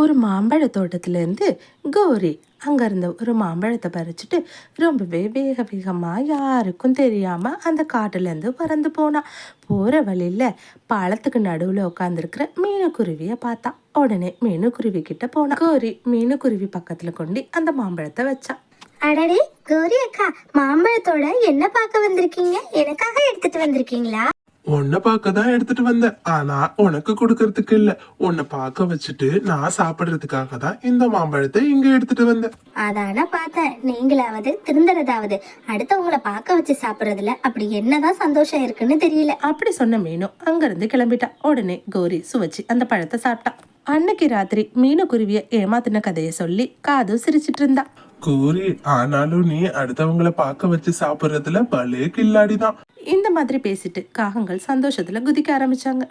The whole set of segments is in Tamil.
ஒரு மாம்பழ தோட்டத்திலேருந்து கௌரி அங்கே இருந்த ஒரு மாம்பழத்தை பறிச்சுட்டு ரொம்பவே வேக வேகமாக யாருக்கும் தெரியாமல் அந்த காட்டுலேருந்து பறந்து போனான். போகிற வழியில் பாலத்துக்கு நடுவில் உட்காந்துருக்கிற மீனுக்குருவியை பார்த்தா. உடனே மீனுக்குருவி கிட்ட போனான். கௌரி மீனுக்குருவி பக்கத்தில் கொண்டு அந்த மாம்பழத்தை வச்சான். அடடே கௌரி அக்கா, மாம்பழத்தோட என்ன பார்க்க வந்திருக்கீங்க? எனக்காக எடுத்துட்டு வந்திருக்கீங்களா? உன்னை பார்க்க தான் எடுத்துட்டு வந்தேன். ஆனா உனக்கு கொடுக்கறதுக்கு இல்ல, உன்னை பார்க்க வச்சுட்டு நான் சாப்பிடுறதுக்காக தான் இந்த மாம்பழத்தை இங்க எடுத்துட்டு வந்தேன். அதான பார்த்தேன், நீங்களாவது திருந்துறதாவது அடுத்தவங்களை பார்க்க வச்சு சாப்பிடுறதுல அப்படி என்னதான் சந்தோஷம் இருக்குன்னு தெரியல. அப்படி சொன்ன மீனும் அங்கிருந்து கிளம்பிட்டான். உடனே கௌரி சுவைச்சு அந்த பழத்தை சாப்பிட்டான். அன்னைக்கு ராத்திரி மீனுக்குருவிய ஏமாத்தின கதையை சொல்லி காது சிரிச்சிட்டு இருந்தா. கூறி ஆனாலும் நீ அடுத்தவங்களை பார்க்க வச்சு சாப்பிடுறதுல பலே கில்லாடிதான். இந்த மாதிரி பேசிட்டு காகங்கள் சந்தோஷத்துல குதிக்க ஆரம்பிச்சாங்க.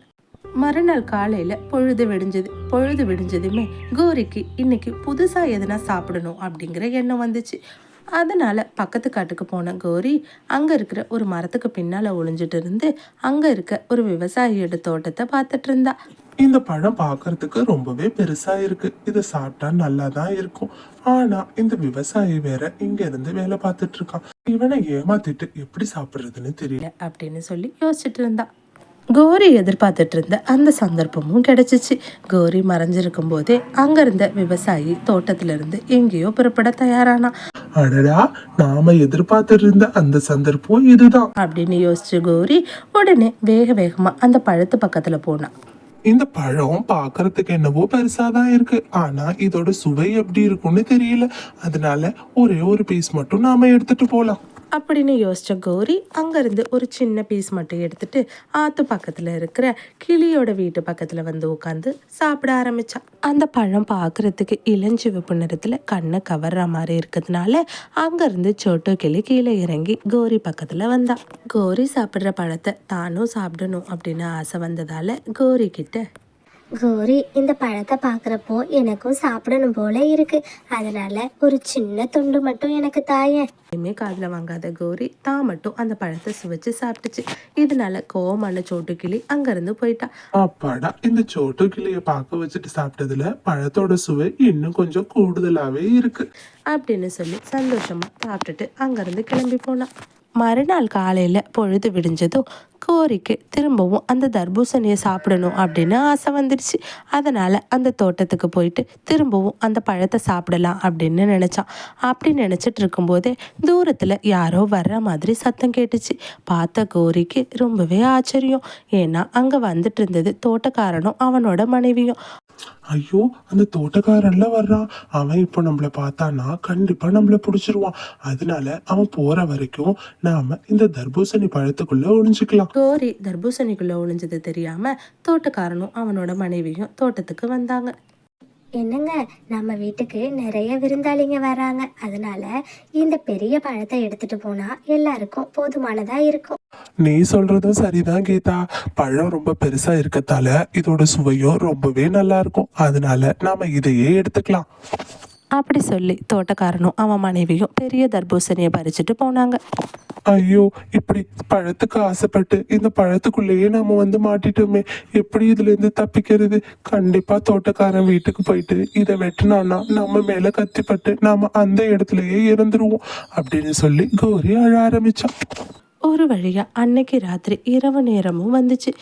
மறுநாள் காலையில பொழுது விடிஞ்சதுமே கௌரிக்கு இன்னைக்கு புதுசா எதனா சாப்பிடணும் அப்படிங்கிற எண்ணம் வந்துச்சு. அதனால பக்கத்து காட்டுக்கு போன கௌரி அங்க இருக்கிற ஒரு மரத்துக்கு பின்னால ஒளிஞ்சிட்டு இருந்து அங்க இருக்க ஒரு விவசாயியோட தோட்டத்தை பார்த்துட்டு இருந்தா. இந்த பழம் பார்க்கறதுக்கு ரொம்பவே பெருசா இருக்கு, இதை சாப்பிட்டா நல்லா தான் இருக்கும். ஆனா இந்த விவசாயி வேற இங்க இருந்து வேலை பார்த்துட்டு இருக்கான். இவனை ஏமாத்திட்டு எப்படி சாப்பிடுறதுன்னு தெரியல அப்படின்னு சொல்லி யோசிச்சுட்டு இருந்தா. கௌரி எதிர்பார்த்துட்டு இருந்த அந்த சந்தர்ப்பமும் கிடைச்சிச்சு. கௌரி மறைஞ்சிருக்கும் போதே அங்க இருந்த விவசாயி தோட்டத்துல இருந்து எங்கேயோ புறப்பட தயாரானா. அடடா, நாம எதிர்பார்த்துட்டு இருந்த அந்த சந்தர்ப்பம் இதுதான் அப்படின்னு யோசிச்சு கௌரி உடனே வேக வேகமா அந்த பழத்து பக்கத்துல போனா. இந்த பழம் பாக்குறதுக்கு என்னவோ பெருசாதான் இருக்கு, ஆனா இதோட சுவை எப்படி இருக்கும்னு தெரியல. அதனால ஒரே ஒரு பீஸ் மட்டும் நாம எடுத்துட்டு போலாம் அப்படின்னு யோசிச்ச கௌரி அங்கிருந்து ஒரு சின்ன பீஸ் மட்டும் எடுத்துட்டு ஆத்து பக்கத்துல இருக்கிற கிளியோட வீட்டு பக்கத்துல வந்து உட்காந்து சாப்பிட ஆரம்பிச்சான். அந்த பழம் பார்க்கறதுக்கு இளஞ்சிவப்பு நிறத்துல கண்ணை கவர்ற மாதிரி இருக்கிறதுனால அங்கிருந்து சோட்டு கிளி கீழே இறங்கி கௌரி பக்கத்துல வந்தா. கௌரி சாப்பிட்ற பழத்தை தானும் சாப்பிடணும் அப்படின்னு ஆசை வந்ததால கௌரி கிட்ட, கௌரி, இந்த பழத்தை பார்க்குறப்போ எனக்கும் சாப்பிடணும் போல இருக்கு, அதனால ஒரு சின்ன துண்டு மட்டும் எனக்கு தாயேன். எதுவுமே காதில் வாங்காத கௌரி தான் மட்டும் அந்த பழத்தை சுவைச்சு சாப்பிட்டுச்சு. இதனால கோவமான சோட்டு கிளி அங்கிருந்து போயிட்டா. அப்பாடா, இந்த சோட்டு கிளிய பார்க்க வச்சுட்டு சாப்பிட்டதுல பழத்தோட சுவை இன்னும் கொஞ்சம் கூடுதலாவே இருக்கு அப்படின்னு சொல்லி சந்தோஷமா சாப்பிட்டுட்டு அங்கிருந்து கிளம்பி போனான். மறுநாள் காலையில் பொழுது விடிஞ்சதும் கௌரிக்கு திரும்பவும் அந்த தர்பூசணியை சாப்பிடணும் அப்படின்னு ஆசை வந்துடுச்சு. அதனால் அந்த தோட்டத்துக்கு போயிட்டு திரும்பவும் அந்த பழத்தை சாப்பிடலாம் அப்படின்னு நினச்சான். அப்படி நினச்சிட்டு இருக்கும்போதே தூரத்தில் யாரோ வர்ற மாதிரி சத்தம் கேட்டுச்சு. பார்த்த கௌரிக்கு ரொம்பவே ஆச்சரியம். ஏன்னா அங்கே வந்துட்டு இருந்தது தோட்டக்காரனும் அவனோட மனைவியும். ஐயோ, அந்த தோட்டக்காரன்ல வர்றான். அவன் இப்போ நம்மள பார்த்தானா கண்டிப்பா நம்மள பிடிச்சிருவான். அதனால அவன் போற வரைக்கும் நாம இந்த தர்பூசணி பழத்துக்குள்ள ஒளிஞ்சுக்கலாம். கௌரி தர்பூசணிக்குள்ள ஒளிஞ்சது தெரியாம தோட்டக்காரனும் அவனோட மனைவியும் தோட்டத்துக்கு வந்தாங்க. என்னங்க, நம்ம வீட்டுக்கு நிறைய விருந்தாளிங்க வராங்க, அதனால இந்த பெரிய பழத்தை எடுத்துட்டு போனா எல்லாருக்கும் போதுமானதா இருக்கும். நீ சொல்றதும் சரிதான் கீதா. பழம் ரொம்ப பெருசா இருக்கத்தால இதோட சுவையும் ரொம்பவே நல்லா இருக்கும். அதனால நாம இதையே எடுத்துக்கலாம் அப்படி சொல்லி தோட்டக்காரனும் அவன் மனைவியும் பெரிய தர்பூசணியை பறிச்சுட்டு போனாங்க. ஐயோ, இப்படி பழத்துக்கு ஆசைப்பட்டு இந்த பழத்துக்குள்ளேயே நாம வந்து மாட்டிட்டோமே, எப்படி இதுல இருந்து தப்பிக்கிறது? கண்டிப்பா தோட்டக்காரன் வீட்டுக்கு போயிட்டு இதை வெட்டினான்னா நம்ம மேல கத்திப்பட்டு நாம அந்த இடத்துலயே இறந்துருவோம் அப்படின்னு சொல்லி கௌரி அழ ஆரம்பிச்சான். ஒரு வழியா அன்னைக்கு ராத்திரி இரவு நேரமும் வந்துச்சு.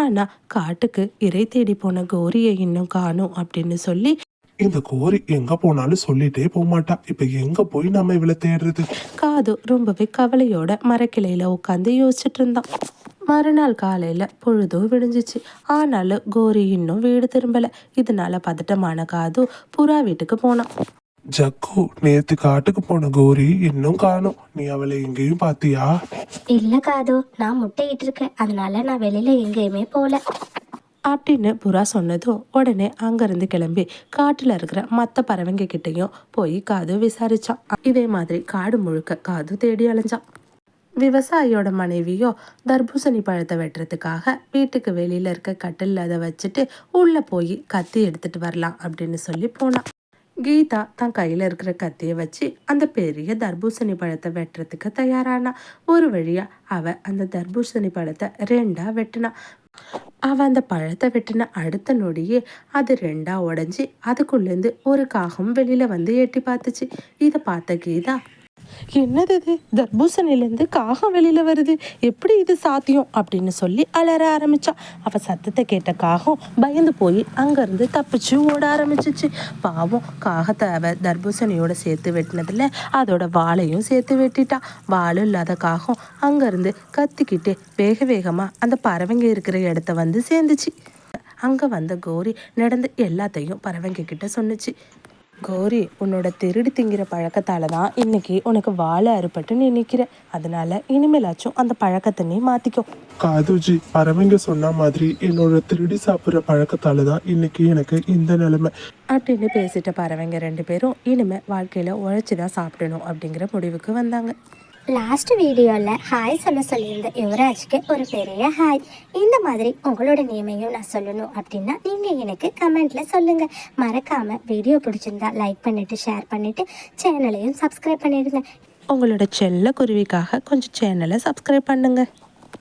ஆனா காட்டுக்கு இறை தேடி போன கௌரியை இன்னும் காணும் அப்படின்னு சொல்லி இந்த கோரி எங்க போனாலும் சொல்லிட்டே போக மாட்டா. இப்ப எங்க போய் நம்ம இவளை தேடுறது? காது ரொம்பவே கவலையோட மரக்கிளையில உட்காந்து யோசிச்சுட்டு இருந்தான். மறுநாள் காலையில பொழுதோ விடிஞ்சிச்சு. ஆனாலும் கௌரி இன்னும் வீடு திரும்பல. இதனால பதட்டமான காது புறா வீட்டுக்கு போனான். ஜக்கு, நேத்து காட்டுக்கு போன கௌரி இன்னும் காணும். நீ அவளை எங்கேயும் பாத்தியா? இல்ல காது, நான் முட்டையிட்டு இருக்கேன், அதனால நான் வெளியில எங்கேயுமே போல அப்படின்னு புறா சொன்னதும் உடனே அங்கிருந்து கிளம்பி காட்டுல இருக்கிற மற்ற பறவைங்க கிட்டையும் போய் காது விசாரிச்சான். இதே மாதிரி காடு முழுக்க காது தேடி அலைஞ்சான். விவசாயியோட மனைவியோ தர்பூசணி பழத்தை வெட்டுறதுக்காக வீட்டுக்கு வெளியில இருக்க கட்டில் அதை வச்சுட்டு உள்ள போய் கத்தி எடுத்துட்டு வரலாம் அப்படின்னு சொல்லி போனான். கீதா தன் கையில இருக்கிற கத்தியை வச்சு அந்த பெரிய தர்பூசணி பழத்தை வெட்டுறதுக்கு தயாரானா. ஒரு வழியா அவ அந்த தர்பூசணி பழத்தை ரெண்டா வெட்டினா. அவன் அந்த பழத்தை வெட்டின அடுத்த நொடியே அது ரெண்டா உடைஞ்சி அதுக்குள்ளேருந்து ஒரு காகம் வெளியில வந்து எட்டி பார்த்துச்சு. இதை பார்த்த கீதா, என்னது இது, தர்பூசணிலேருந்து காகம் வெளியில வருது, எப்படி இது சாத்தியம் அப்படின்னு சொல்லி அலற ஆரம்பிச்சா. அவ சத்தத்தை கேட்ட காகம் பயந்து போய் அங்கேருந்து தப்பிச்சு ஓட ஆரம்பிச்சிச்சு. பாவம், காகத்தை அவ தர்பூசணியோட சேர்த்து வெட்டினதுல அதோட வாழையும் சேர்த்து வெட்டிட்டா. வாழும் இல்லாத காகம் அங்கேருந்து கத்திக்கிட்டு வேக வேகமாக அந்த பறவைங்க இருக்கிற இடத்த வந்து சேர்ந்துச்சு. அங்கே வந்த கௌரி நடந்து எல்லாத்தையும் பறவைங்க கிட்ட சொன்னுச்சு. கௌரி, உன்னோட திருடி திங்கிற பழக்கத்தால தான் இன்னைக்கு உனக்கு வாழை அறுபட்டு நீ நிற்கிற. அதனால இனிமேலாச்சும் அந்த பழக்கத்தை நீ மாற்றிக்கோ. காதுஜி, பறவைங்க சொன்ன மாதிரி என்னோட திருடி சாப்பிட்ற பழக்கத்தால தான் இன்னைக்கு எனக்கு இந்த நிலைமை அப்படின்னு பேசிட்ட பறவைங்க ரெண்டு பேரும் இனிமே வாழ்க்கையில் உழைச்சி தான் சாப்பிடணும் அப்படிங்கிற முடிவுக்கு வந்தாங்க. லாஸ்ட் வீடியோவில் ஹாய் சொல்லியிருந்த யுவராஜ்க்கு ஒரு பெரிய ஹாய். இந்த மாதிரி உங்களோட நேமையும் நான் சொல்லணும் அப்படின்னா நீங்கள் எனக்கு கமெண்ட்டில் சொல்லுங்கள். மறக்காமல் வீடியோ பிடிச்சிருந்தா லைக் பண்ணிவிட்டு ஷேர் பண்ணிவிட்டு சேனலையும் சப்ஸ்கிரைப் பண்ணிடுங்க. உங்களோட செல்ல குருவிக்காக கொஞ்சம் சேனலை சப்ஸ்கிரைப் பண்ணுங்கள்.